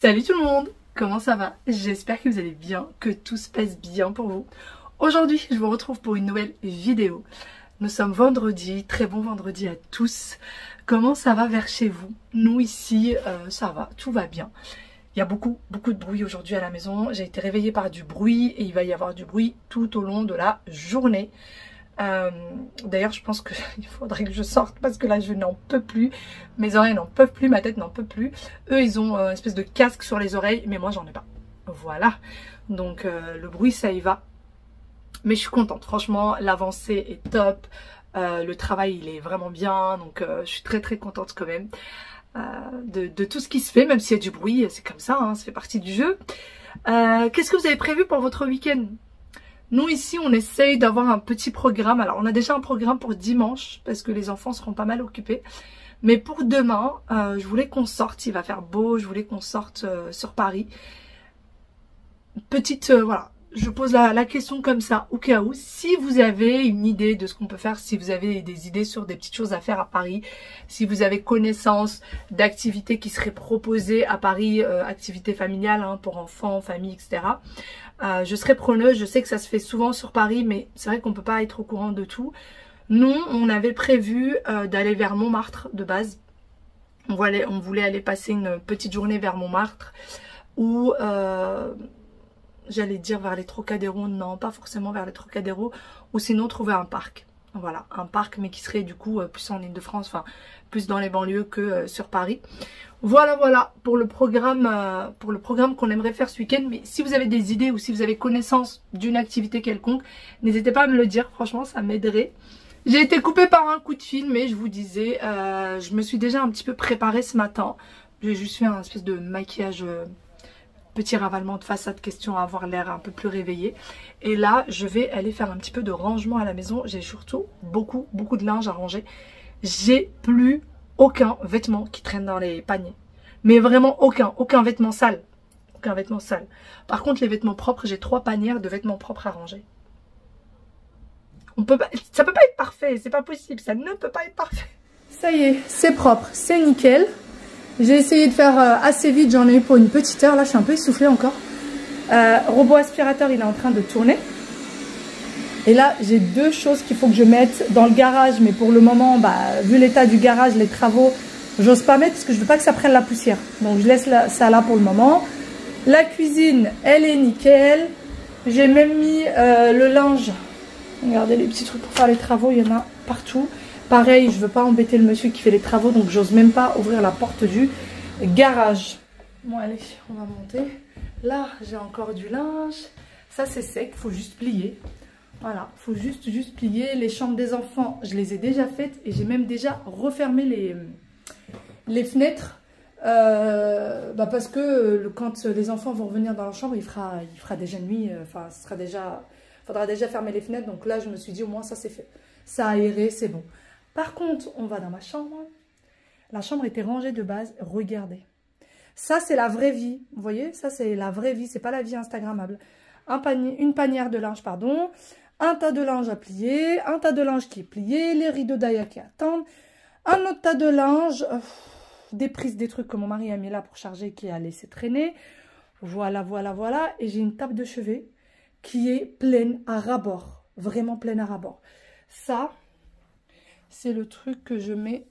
Salut tout le monde, comment ça va? J'espère que vous allez bien, que tout se passe bien pour vous. Aujourd'hui, je vous retrouve pour une nouvelle vidéo. Nous sommes vendredi, très bon vendredi à tous. Comment ça va vers chez vous? Nous ici, ça va, tout va bien. Il y a beaucoup de bruit aujourd'hui à la maison. J'ai été réveillée par du bruit et il va y avoir du bruit tout au long de la journée. D'ailleurs je pense qu'il faudrait que je sorte parce que là je n'en peux plus, mes oreilles n'en peuvent plus, ma tête n'en peut plus. Eux ils ont une espèce de casque sur les oreilles mais moi j'en ai pas, voilà. Donc le bruit ça y va, mais je suis contente, franchement l'avancée est top, le travail il est vraiment bien, donc je suis très contente quand même de tout ce qui se fait, même s'il y a du bruit, c'est comme ça, hein, ça fait partie du jeu. Qu'est-ce que vous avez prévu pour votre week-end? Nous ici on essaye d'avoir un petit programme. Alors on a déjà un programme pour dimanche parce que les enfants seront pas mal occupés. Mais pour demain, je voulais qu'on sorte, il va faire beau, je voulais qu'on sorte sur Paris. Petite, voilà, je pose la question comme ça au cas où. Si vous avez une idée de ce qu'on peut faire, si vous avez des idées sur des petites choses à faire à Paris, si vous avez connaissance d'activités qui seraient proposées à Paris, activités familiales hein, pour enfants, famille, etc. Je serai preneuse, je sais que ça se fait souvent sur Paris, mais c'est vrai qu'on peut pas être au courant de tout. Nous, on avait prévu d'aller vers Montmartre de base. On voulait aller passer une petite journée vers Montmartre ou j'allais dire vers les Trocadéros, non pas forcément vers les Trocadéros, ou sinon trouver un parc. Voilà, un parc mais qui serait du coup plus en Île-de-France, enfin plus dans les banlieues que sur Paris. Voilà pour le programme qu'on aimerait faire ce week-end. Mais si vous avez des idées ou si vous avez connaissance d'une activité quelconque, n'hésitez pas à me le dire, franchement ça m'aiderait. J'ai été coupée par un coup de fil, mais je vous disais, je me suis déjà un petit peu préparée ce matin. J'ai juste fait un espèce de maquillage, petit ravalement de façade, question à avoir l'air un peu plus réveillé. Et là, je vais aller faire un petit peu de rangement à la maison. J'ai surtout beaucoup de linge à ranger. J'ai plus aucun vêtement qui traîne dans les paniers. Mais vraiment aucun vêtement sale. Aucun vêtement sale. Par contre, les vêtements propres, j'ai 3 panières de vêtements propres à ranger. Ça peut pas être parfait, c'est pas possible, ça ne peut pas être parfait. Ça y est, c'est propre, c'est nickel. J'ai essayé de faire assez vite, j'en ai eu pour une petite heure. Là, je suis un peu essoufflée encore. Robot aspirateur, il est en train de tourner. Et là, j'ai 2 choses qu'il faut que je mette dans le garage. Mais pour le moment, vu l'état du garage, les travaux, j'ose pas mettre parce que je veux pas que ça prenne la poussière. Donc, je laisse ça là pour le moment. La cuisine, elle est nickel. J'ai même mis le linge. Regardez les petits trucs pour faire les travaux, il y en a partout. Pareil, je veux pas embêter le monsieur qui fait les travaux, donc j'ose même pas ouvrir la porte du garage. Bon allez, on va monter. Là, j'ai encore du linge. Ça c'est sec, faut juste plier. Voilà, faut juste plier. Les chambres des enfants, je les ai déjà faites et j'ai même déjà refermé les fenêtres. Parce que quand les enfants vont revenir dans leur chambre, il fera déjà nuit. Enfin, ce sera déjà, faudra déjà fermer les fenêtres. Donc là, je me suis dit au moins ça c'est fait. Ça a aéré, c'est bon. Par contre, on va dans ma chambre. La chambre était rangée de base. Regardez. Ça, c'est la vraie vie. Vous voyez? Ça, c'est la vraie vie. C'est pas la vie instagrammable. Une panière de linge, pardon. Un tas de linge à plier. Un tas de linge qui est plié. Les rideaux d'Aya qui attendent. Un autre tas de linge. Des prises, des trucs que mon mari a mis là pour charger qui a laissé traîner. Voilà. Et j'ai une table de chevet qui est pleine à ras-bord. Vraiment pleine à ras-bord. Ça, c'est le truc que je mets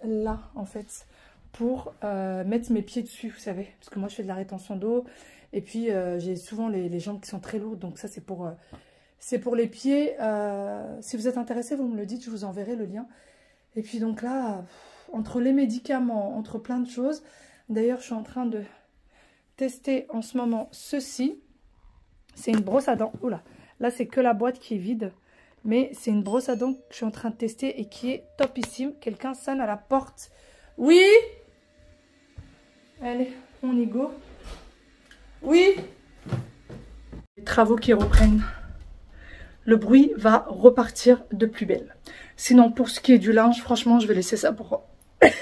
là, en fait, pour mettre mes pieds dessus, vous savez. Parce que moi, je fais de la rétention d'eau. Et puis, j'ai souvent les jambes qui sont très lourdes. Donc ça, c'est pour les pieds. Si vous êtes intéressé, vous me le dites, je vous enverrai le lien. Et puis donc là, entre les médicaments, entre plein de choses. D'ailleurs, je suis en train de tester en ce moment ceci. C'est une brosse à dents. Oula, là, c'est que la boîte qui est vide. Mais c'est une brosse à dents que je suis en train de tester et qui est topissime. Quelqu'un sonne à la porte. Oui? Allez, on y go. Oui? Les travaux qui reprennent. Le bruit va repartir de plus belle. Sinon, pour ce qui est du linge, franchement, je vais laisser ça pour...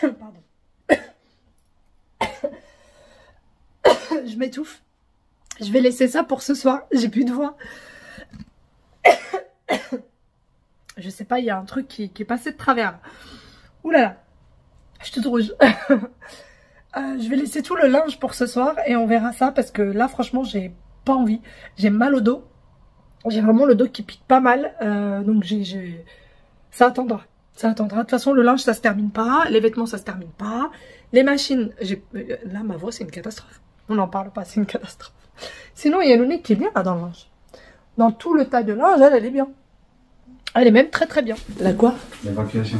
Pardon. Je m'étouffe. Je vais laisser ça pour ce soir. J'ai plus de voix. Je sais pas, il y a un truc qui est passé de travers. Ouh là là, je suis toute rouge. Je vais laisser tout le linge pour ce soir et on verra ça parce que là franchement j'ai pas envie. J'ai mal au dos. J'ai vraiment le dos qui pique pas mal. Donc ça attendra. Ça attendra. De toute façon le linge ça se termine pas. Les vêtements ça se termine pas. Les machines, là ma voix c'est une catastrophe. On n'en parle pas, c'est une catastrophe. Sinon il y a le nez qui est bien là dans le linge. Dans tout le tas de linge, elle est bien. Elle est même très très bien. La quoi? L'évacuation.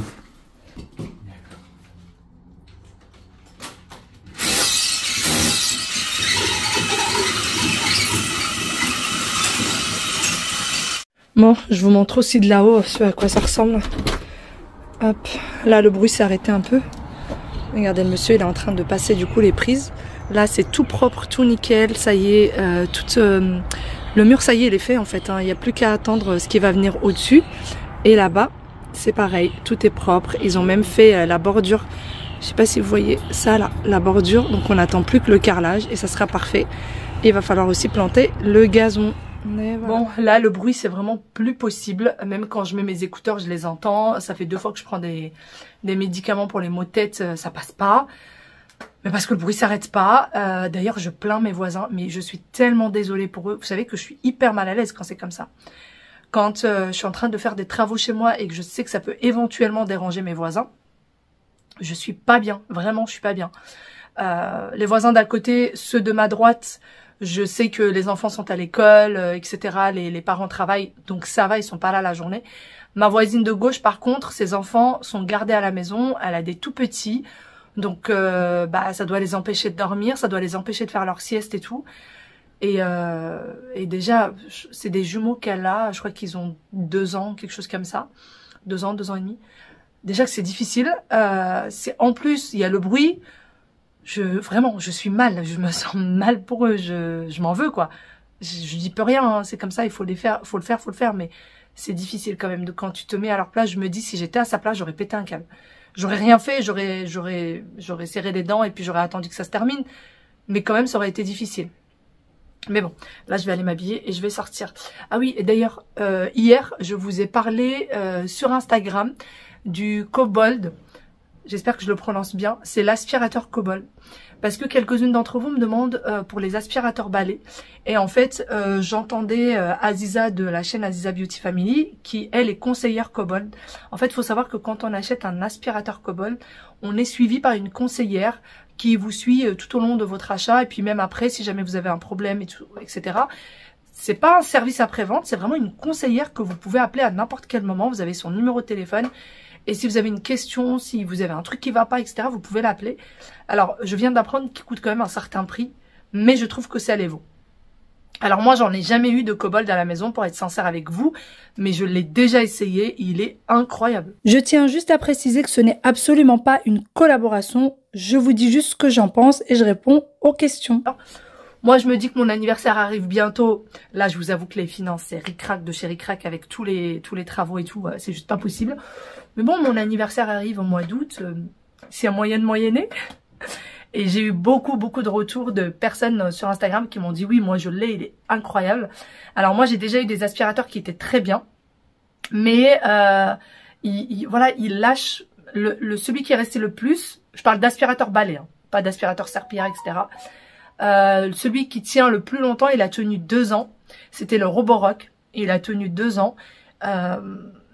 Bon, je vous montre aussi de là-haut ce à quoi ça ressemble. Hop, là le bruit s'est arrêté un peu. Regardez, le monsieur il est en train de passer du coup les prises. Là c'est tout propre, tout nickel, ça y est, le mur ça y est il est fait en fait. Il n'y a plus qu'à attendre ce qui va venir au-dessus. Et là-bas c'est pareil, tout est propre. Ils ont même fait la bordure. Je sais pas si vous voyez ça là, la bordure. Donc on n'attend plus que le carrelage et ça sera parfait. Et il va falloir aussi planter le gazon. Voilà. Bon, là, le bruit, c'est vraiment plus possible. Même quand je mets mes écouteurs, je les entends. Ça fait 2 fois que je prends des médicaments pour les maux de tête, ça passe pas. Mais parce que le bruit s'arrête pas. D'ailleurs, je plains mes voisins, mais je suis tellement désolée pour eux. Vous savez que je suis hyper mal à l'aise quand c'est comme ça. Quand je suis en train de faire des travaux chez moi et que je sais que ça peut éventuellement déranger mes voisins, je suis pas bien. Vraiment, je suis pas bien. Les voisins d'à côté, ceux de ma droite... Je sais que les enfants sont à l'école, etc. Les parents travaillent, donc ça va, ils sont pas là la journée. Ma voisine de gauche, par contre, ses enfants sont gardés à la maison. Elle a des tout petits, donc ça doit les empêcher de dormir, ça doit les empêcher de faire leur sieste et tout. Et déjà, c'est des jumeaux qu'elle a. Je crois qu'ils ont 2 ans, quelque chose comme ça, 2 ans, 2 ans et demi. Déjà que c'est difficile. En plus, il y a le bruit. Vraiment, je suis mal, je me sens mal pour eux, je m'en veux quoi. Je dis peu rien, hein, c'est comme ça, il faut le faire, mais c'est difficile quand même. Quand tu te mets à leur place, je me dis si j'étais à sa place, j'aurais pété un câble. J'aurais rien fait, j'aurais serré les dents et puis j'aurais attendu que ça se termine, mais quand même ça aurait été difficile. Mais bon, là je vais aller m'habiller et je vais sortir. Ah oui, et d'ailleurs, hier, je vous ai parlé sur Instagram du Kobold. J'espère que je le prononce bien. C'est l'aspirateur Kobold. Parce que quelques-unes d'entre vous me demandent pour les aspirateurs balais. Et en fait, j'entendais Aziza de la chaîne Aziza Beauty Family, qui elle est conseillère Kobold. En fait, il faut savoir que quand on achète un aspirateur Kobold, on est suivi par une conseillère qui vous suit tout au long de votre achat. Et puis même après, si jamais vous avez un problème, et tout, etc. C'est pas un service après-vente, c'est vraiment une conseillère que vous pouvez appeler à n'importe quel moment. Vous avez son numéro de téléphone. Et si vous avez une question, si vous avez un truc qui va pas, etc., vous pouvez l'appeler. Alors, je viens d'apprendre qu'il coûte quand même un certain prix, mais je trouve que ça les vaut. Alors moi, j'en ai jamais eu de Kobold à la maison, pour être sincère avec vous, mais je l'ai déjà essayé, il est incroyable. Je tiens juste à préciser que ce n'est absolument pas une collaboration, je vous dis juste ce que j'en pense et je réponds aux questions. Alors, moi, je me dis que mon anniversaire arrive bientôt. Là, je vous avoue que les finances, c'est ric-rac de chez ric-rac avec tous les travaux et tout. C'est juste pas possible. Mais bon, mon anniversaire arrive au mois d'août. C'est un moyen de moyenner. Et j'ai eu beaucoup de retours de personnes sur Instagram qui m'ont dit oui, moi je l'ai, il est incroyable. Alors moi, j'ai déjà eu des aspirateurs qui étaient très bien. Mais voilà, il lâche celui qui est resté le plus. Je parle d'aspirateur balai, hein, pas d'aspirateur serpillière, etc. Celui qui tient le plus longtemps, il a tenu 2 ans. C'était le Roborock. Il a tenu 2 ans.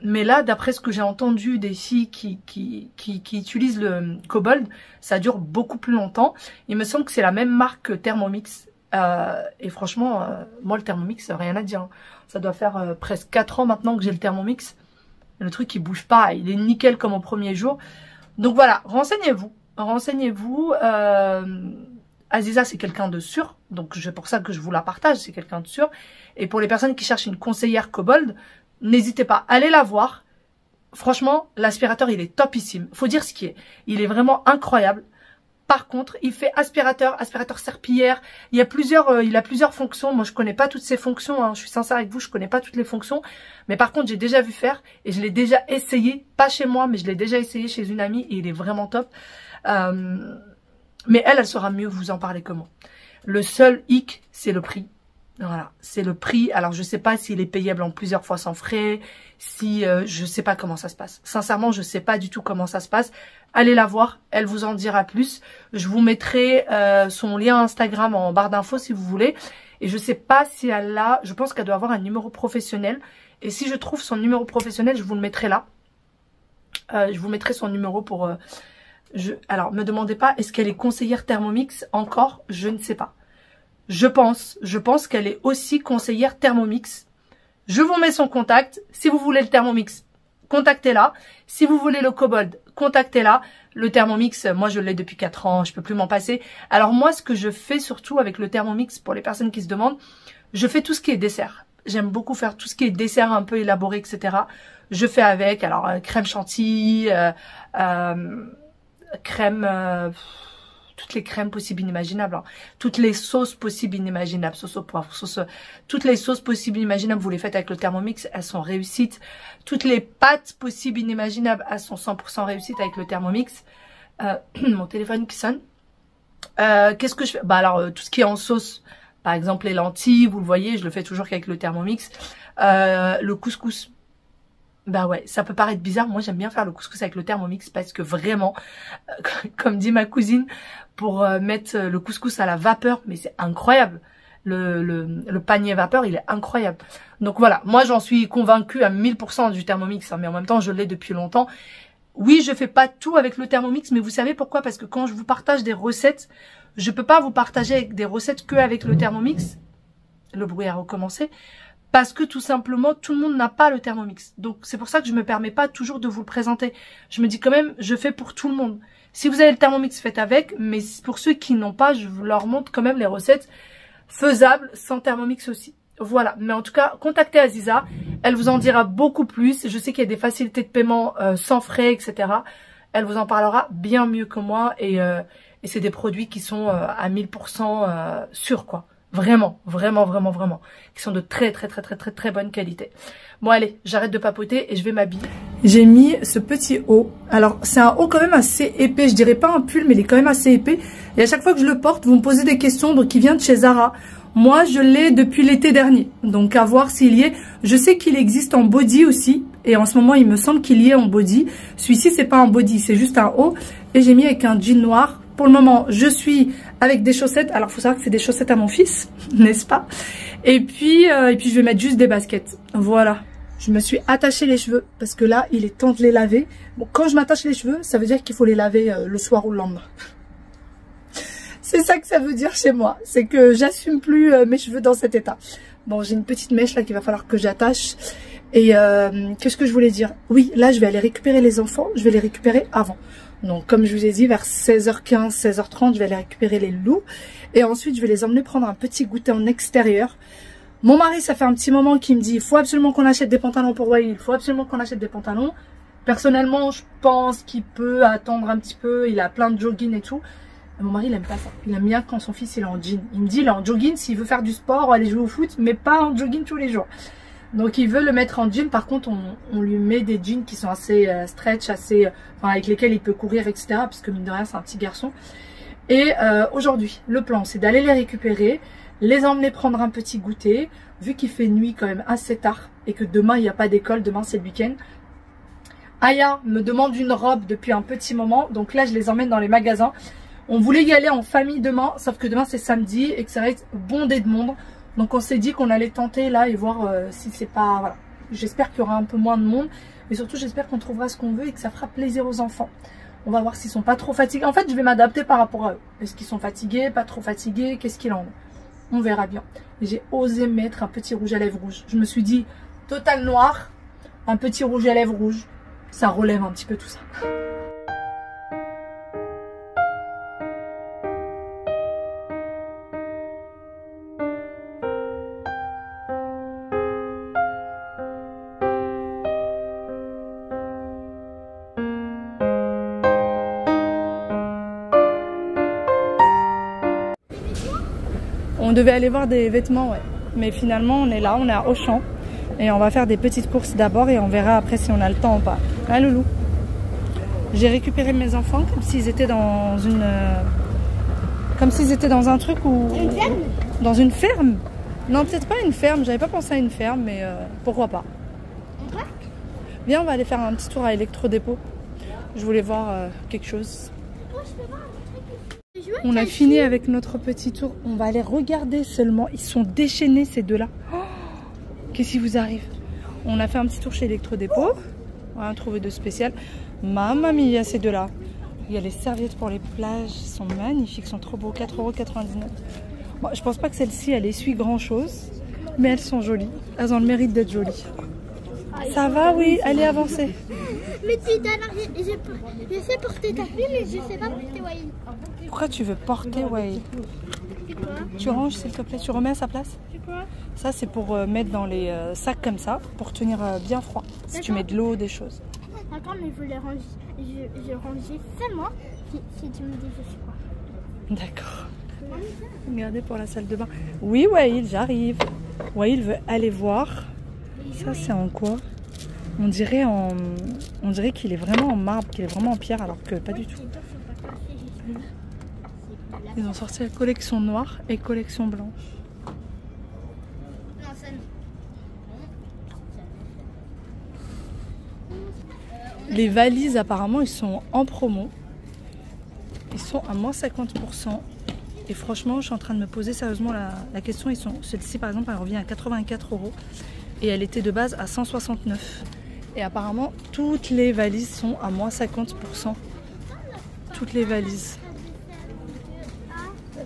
Mais là, d'après ce que j'ai entendu des filles qui utilisent le Kobold, ça dure beaucoup plus longtemps. Il me semble que c'est la même marque que Thermomix. Et franchement, moi le Thermomix, rien à dire. Ça doit faire presque 4 ans maintenant que j'ai le Thermomix. Le truc, il bouge pas. Il est nickel comme au premier jour. Donc voilà, renseignez-vous. Renseignez-vous. Aziza, c'est quelqu'un de sûr, donc c'est pour ça que je vous la partage, c'est quelqu'un de sûr. Et pour les personnes qui cherchent une conseillère Kobold, n'hésitez pas, allez la voir. Franchement, l'aspirateur, il est topissime. Faut dire ce qui est. Il est vraiment incroyable. Par contre, il fait aspirateur serpillière. Il a plusieurs fonctions. Moi, je connais pas toutes ces fonctions. Hein. Je suis sincère avec vous, je connais pas toutes les fonctions. Mais par contre, j'ai déjà vu faire et je l'ai déjà essayé. Pas chez moi, mais je l'ai déjà essayé chez une amie et il est vraiment top. Mais elle saura mieux vous en parler que moi. Le seul hic, c'est le prix. Voilà, c'est le prix. Alors, je sais pas s'il est payable en plusieurs fois sans frais, si je sais pas comment ça se passe. Sincèrement, je sais pas du tout comment ça se passe. Allez la voir, elle vous en dira plus. Je vous mettrai son lien Instagram en barre d'infos si vous voulez. Et je sais pas si elle a, je pense qu'elle doit avoir un numéro professionnel. Et si je trouve son numéro professionnel, je vous le mettrai là. Je vous mettrai son numéro pour... Alors, me demandez pas, est-ce qu'elle est conseillère Thermomix encore? Je ne sais pas. Je pense qu'elle est aussi conseillère Thermomix. Je vous mets son contact. Si vous voulez le Thermomix, contactez-la. Si vous voulez le Kobold, contactez-la. Le Thermomix, moi je l'ai depuis 4 ans, je peux plus m'en passer. Alors moi, ce que je fais surtout avec le Thermomix, pour les personnes qui se demandent, je fais tout ce qui est dessert. J'aime beaucoup faire tout ce qui est dessert un peu élaboré, etc. Je fais avec, alors crème chantilly, crème... toutes les crèmes possibles inimaginables, hein. Toutes les sauces possibles inimaginables, sauce au poivre, toutes les sauces possibles inimaginables, vous les faites avec le Thermomix, elles sont réussites. Toutes les pâtes possibles inimaginables, elles sont 100% réussites avec le Thermomix. Mon téléphone qui sonne. Qu'est-ce que je fais? Bah alors, tout ce qui est en sauce, par exemple les lentilles, vous le voyez, je le fais toujours qu'avec le Thermomix. Le couscous. Bah ouais, ça peut paraître bizarre. Moi, j'aime bien faire le couscous avec le Thermomix parce que vraiment, comme dit ma cousine, pour mettre le couscous à la vapeur, mais c'est incroyable. Le panier vapeur, il est incroyable. Donc voilà, moi, j'en suis convaincue à 1000% du Thermomix, hein, mais en même temps, je l'ai depuis longtemps. Oui, je fais pas tout avec le Thermomix, mais vous savez pourquoi? Parce que quand je vous partage des recettes, je peux pas vous partager avec des recettes que avec le Thermomix. Le bruit a recommencé. Parce que tout simplement, tout le monde n'a pas le Thermomix. Donc, c'est pour ça que je me permets pas toujours de vous le présenter. Je me dis quand même, je fais pour tout le monde. Si vous avez le Thermomix, faites avec. Mais pour ceux qui n'ont pas, je leur montre quand même les recettes faisables sans Thermomix aussi. Voilà. Mais en tout cas, contactez Aziza. Elle vous en dira beaucoup plus. Je sais qu'il y a des facilités de paiement sans frais, etc. Elle vous en parlera bien mieux que moi. Et c'est des produits qui sont à 1000% sûrs, quoi. Vraiment, vraiment, vraiment, vraiment. Qui sont de très, très, très, très, très, très bonne qualité. Bon, allez, j'arrête de papoter et je vais m'habiller. J'ai mis ce petit haut. Alors, c'est un haut quand même assez épais. Je dirais pas un pull, mais il est quand même assez épais. Et à chaque fois que je le porte, vous me posez des questions. Donc, il vient de chez Zara. Moi, je l'ai depuis l'été dernier. Donc, à voir s'il y est. Je sais qu'il existe en body aussi. Et en ce moment, il me semble qu'il y est en body. Celui-ci, c'est pas un body, c'est juste un haut. Et j'ai mis avec un jean noir. Pour le moment, je suis avec des chaussettes. Alors, il faut savoir que c'est des chaussettes à mon fils, n'est-ce pas? Et puis, je vais mettre juste des baskets. Voilà. Je me suis attaché les cheveux parce que là, il est temps de les laver. Bon, quand je m'attache les cheveux, ça veut dire qu'il faut les laver le soir ou le lendemain. C'est ça que ça veut dire chez moi. C'est que j'assume plus mes cheveux dans cet état. Bon, j'ai une petite mèche là qu'il va falloir que j'attache. Et qu'est-ce que je voulais dire? Oui, là, je vais aller récupérer les enfants. Je vais les récupérer avant. Donc, comme je vous ai dit, vers 16h15, 16h30, je vais aller récupérer les loups. Et ensuite, je vais les emmener prendre un petit goûter en extérieur. Mon mari, ça fait un petit moment qu'il me dit, il faut absolument qu'on achète des pantalons pour Wayne. Il faut absolument qu'on achète des pantalons. Personnellement, je pense qu'il peut attendre un petit peu. Il a plein de jogging et tout. Et mon mari, il aime pas ça. Il aime bien quand son fils, il est en jean. Il me dit, il est en jogging s'il veut faire du sport, aller jouer au foot, mais pas en jogging tous les jours. Donc il veut le mettre en jean. Par contre, on lui met des jeans qui sont assez stretch, assez, enfin, avec lesquels il peut courir, etc. Parce que mine de rien, c'est un petit garçon. Et aujourd'hui, le plan, c'est d'aller les récupérer, les emmener prendre un petit goûter. Vu qu'il fait nuit quand même assez tard et que demain, il n'y a pas d'école, demain c'est le week-end. Aya me demande une robe depuis un petit moment. Donc là, je les emmène dans les magasins. On voulait y aller en famille demain, sauf que demain c'est samedi et que ça va être bondé de monde. Donc on s'est dit qu'on allait tenter là et voir si c'est pas... Voilà. J'espère qu'il y aura un peu moins de monde. Mais surtout j'espère qu'on trouvera ce qu'on veut et que ça fera plaisir aux enfants. On va voir s'ils sont pas trop fatigués. En fait je vais m'adapter par rapport à eux. Est-ce qu'ils sont fatigués, pas trop fatigués, qu'est-ce qu'il en est? On verra bien. J'ai osé mettre un petit rouge à lèvres rouge. Je me suis dit, total noir, un petit rouge à lèvres rouge. Ça relève un petit peu tout ça. On devait aller voir des vêtements, ouais. Mais finalement, on est là, on est à Auchan. Et on va faire des petites courses d'abord et on verra après si on a le temps ou pas. Hein, loulou? J'ai récupéré mes enfants comme s'ils étaient dans une... comme s'ils étaient dans un truc où... Une ferme? Dans une ferme? Non, peut-être pas une ferme. J'avais pas pensé à une ferme, mais pourquoi pas. Un parc? Viens, on va aller faire un petit tour à Electrodépôt. Je voulais voir quelque chose. Oh, je peux voir un truc. On a fini avec notre petit tour. On va aller regarder seulement. Ils sont déchaînés ces deux-là. Oh, qu'est-ce qui vous arrive? On a fait un petit tour chez Electrodépôt. Rien trouvé de spécial. Mamma mia, ces deux-là. Il y a les serviettes pour les plages. Ils sont magnifiques, ils sont trop beaux. 4,99 €. Bon, je pense pas que celle-ci, elle essuie grand-chose. Mais elles sont jolies. Elles ont le mérite d'être jolies. Ça va, oui. Allez, avancez. Mais tout à l'heure, je sais porter ta fille, mais je sais pas porter Waïl. Pourquoi tu veux porter Waïl? C'est quoi? Tu ranges, s'il te plaît. Tu remets à sa place? C'est quoi? Ça, c'est pour mettre dans les sacs comme ça, pour tenir bien froid. Si tu mets de l'eau, des choses. Attends, mais je les range. Je rangeais seulement si tu me dis je sais quoi. D'accord. Regardez pour la salle de bain. Oui, Waïl, j'arrive. Waïl veut aller voir. Ça, c'est en quoi? On dirait qu'il est vraiment en marbre, qu'il est vraiment en pierre, alors que pas du tout. Ils ont sorti la collection noire et collection blanche. Non, ça non. Les valises, apparemment, ils sont en promo. Ils sont à moins 50%. Et franchement, je suis en train de me poser sérieusement la question. Celle-ci, par exemple, elle revient à 84 €. Et elle était de base à 169. Et apparemment, toutes les valises sont à moins 50%. Toutes les valises.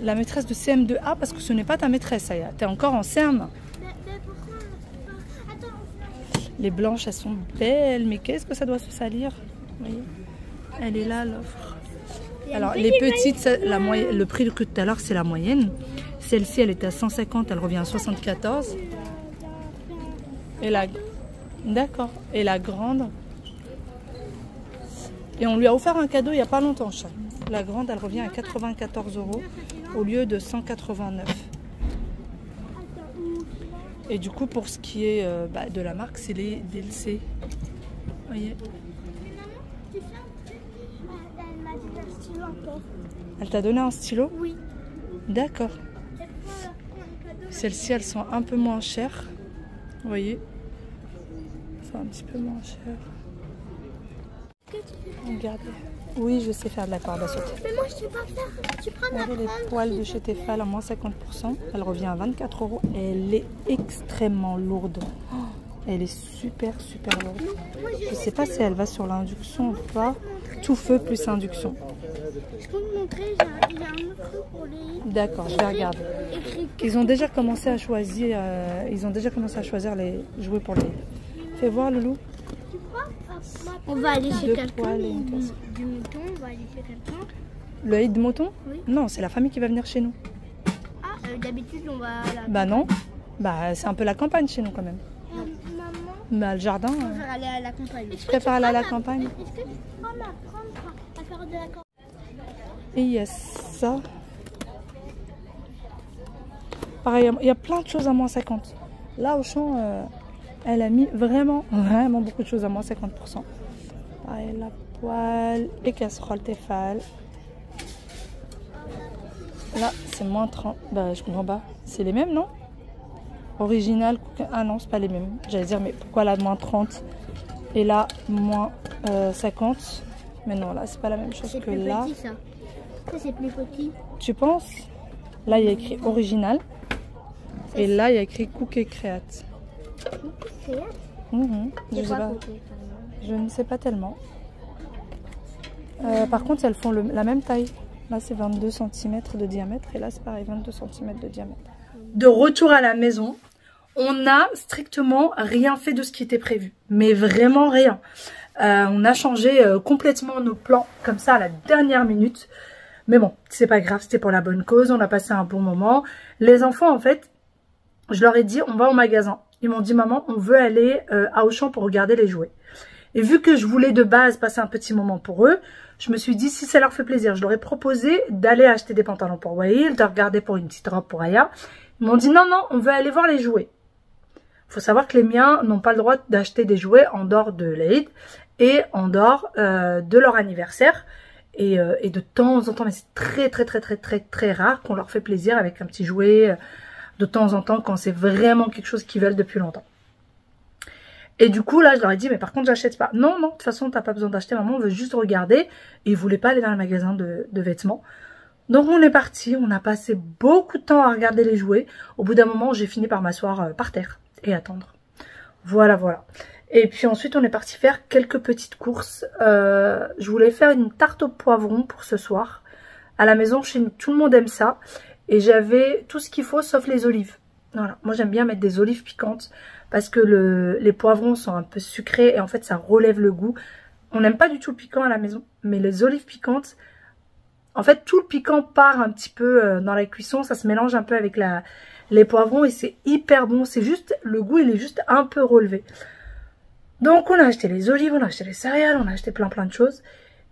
La maîtresse de CM2A, parce que ce n'est pas ta maîtresse, Aya. Tu es encore en CM. Mais pourquoi on peut pas... Attends, Les blanches, elles sont belles. Mais qu'est-ce que ça doit se salir? Vous voyez, elle est là, l'offre. Alors, les petites, le prix que tout à l'heure, c'est la moyenne. Celle-ci, elle était à 150, elle revient à 74. Et la... D'accord. Et la grande. Et on lui a offert un cadeau il n'y a pas longtemps, chat. La grande, elle revient à 94 € au lieu de 189. Et du coup, pour ce qui est de la marque, c'est les DLC. Vous voyez? tu sais un truc? Elle m'a dit un stylo encore. Elle t'a donné un stylo? Oui. D'accord. Elle prend un cadeau. Celles-ci, elles sont un peu moins chères. Vous voyez? Elles sont un petit peu moins chères. Regardez. Oui, je sais faire de la corde à sauter. Mais moi, je sais pas faire. Tu prends ma Regardez les poils de chez Tefal à moins 50%. Elle revient à 24 € et elle est extrêmement lourde. Oh, elle est super lourde. Je sais pas si elle va sur l'induction ou pas. Tout feu plus induction. Je peux vous montrer, il y a un autre truc pour les... D'accord, je vais regarder. Ils ont déjà commencé à choisir. Les jouets pour les. Fais voir, Loulou. Tu crois? On va aller chez quelqu'un. Du mouton, on va aller chez quelqu'un. Le hit de mouton? Oui. Non, c'est la famille qui va venir chez nous. Ah, d'habitude, on va à la... Bah non. Bah c'est un peu la campagne chez nous quand même. Maman, Bah le jardin. je préfère aller à la campagne. Je préfère aller à la campagne. Est-ce que tu prends ma prendre à faire de la campagne? Et il y a ça. Pareil, il y a plein de choses à moins 50. Là, Auchan, elle a mis vraiment beaucoup de choses à moins 50%. Pareil, la poêle et casserole Tefal. Là, c'est moins 30. Bah, je comprends pas. C'est les mêmes, non? Original. Ah non, c'est pas les mêmes. J'allais dire, mais pourquoi là, moins 30 et là, moins 50? Mais non, là, c'est pas la même chose que là. C'est plus petit, ça. Ça, c'est plus petit. Tu penses? Là, il y a écrit original. Et là, il y a écrit Cook et Créate. Je sais pas. Je ne sais pas tellement. Par contre, elles font la même taille. Là, c'est 22 cm de diamètre. Et là, c'est pareil, 22 cm de diamètre. De retour à la maison, on n'a strictement rien fait de ce qui était prévu. Mais vraiment rien. On a changé complètement nos plans comme ça à la dernière minute. Mais bon, c'est pas grave, c'était pour la bonne cause. On a passé un bon moment. Les enfants, en fait, je leur ai dit, on va au magasin. Ils m'ont dit, maman, on veut aller à Auchan pour regarder les jouets. Et vu que je voulais de base passer un petit moment pour eux, je me suis dit, si ça leur fait plaisir, je leur ai proposé d'aller acheter des pantalons pour Waïl, de regarder pour une petite robe pour Aya. Ils m'ont dit, non, on veut aller voir les jouets. Il faut savoir que les miens n'ont pas le droit d'acheter des jouets en dehors de l'Aïd et en dehors de leur anniversaire. Et de temps en temps, mais c'est très rare qu'on leur fait plaisir avec un petit jouet. de temps en temps quand c'est vraiment quelque chose qu'ils veulent depuis longtemps. Et du coup, là, je leur ai dit, mais par contre, j'achète pas. Non, non, de toute façon, t'as pas besoin d'acheter, maman, on veut juste regarder. Et ils voulaient pas aller dans le magasin de vêtements. Donc, on est parti. On a passé beaucoup de temps à regarder les jouets. Au bout d'un moment, j'ai fini par m'asseoir par terre et attendre. Voilà, voilà. Et puis ensuite, on est parti faire quelques petites courses. Je voulais faire une tarte au poivron pour ce soir. À la maison, chez nous, tout le monde aime ça. Et j'avais tout ce qu'il faut, sauf les olives. Voilà, moi, j'aime bien mettre des olives piquantes. Parce que les poivrons sont un peu sucrés et en fait ça relève le goût. On n'aime pas du tout le piquant à la maison, mais les olives piquantes, en fait tout le piquant part un petit peu dans la cuisson, ça se mélange un peu avec les poivrons et c'est hyper bon. C'est juste, le goût il est juste un peu relevé. Donc on a acheté les olives, on a acheté les céréales, on a acheté plein de choses.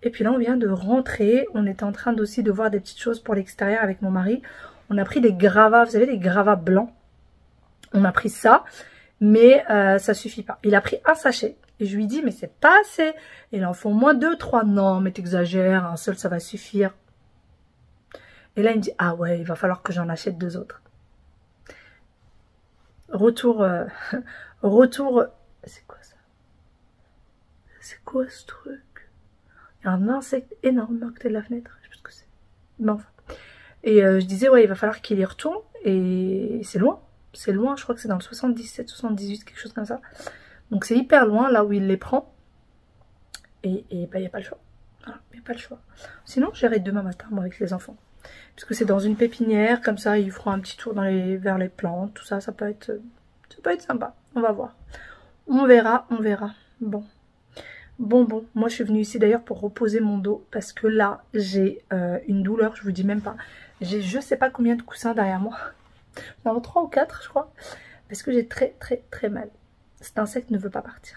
Et puis là on vient de rentrer, on était en train aussi de voir des petites choses pour l'extérieur avec mon mari. On a pris des gravats, vous savez des gravats blancs. On a pris ça. Mais ça suffit pas. Il a pris un sachet. Et je lui dis, mais c'est pas assez. Il en faut au moins 2, 3. Non, mais t'exagères. Un seul, ça va suffire. Et là, il me dit, ah ouais, il va falloir que j'en achète 2 autres. Retour. Retour. C'est quoi ça? C'est quoi ce truc? Il y a un insecte énorme à côté de la fenêtre. Je sais pas ce que c'est. Mais enfin. Et je disais, ouais, il va falloir qu'il y retourne. Et c'est loin. C'est loin, je crois que c'est dans le 77, 78, quelque chose comme ça. Donc c'est hyper loin, là où il les prend. Et bah, il n'y a pas le choix. Voilà, il n'y a pas le choix. Sinon, j'irai demain matin, moi, avec les enfants. Puisque c'est dans une pépinière, comme ça, ils feront un petit tour vers les plantes, tout ça, ça peut être sympa. On va voir. On verra, on verra. Bon. Bon. Moi, je suis venue ici d'ailleurs pour reposer mon dos. Parce que là, j'ai une douleur, je vous dis même pas. J'ai je sais pas combien de coussins derrière moi. Dans 3 ou 4 je crois, parce que j'ai très mal. Cet insecte ne veut pas partir.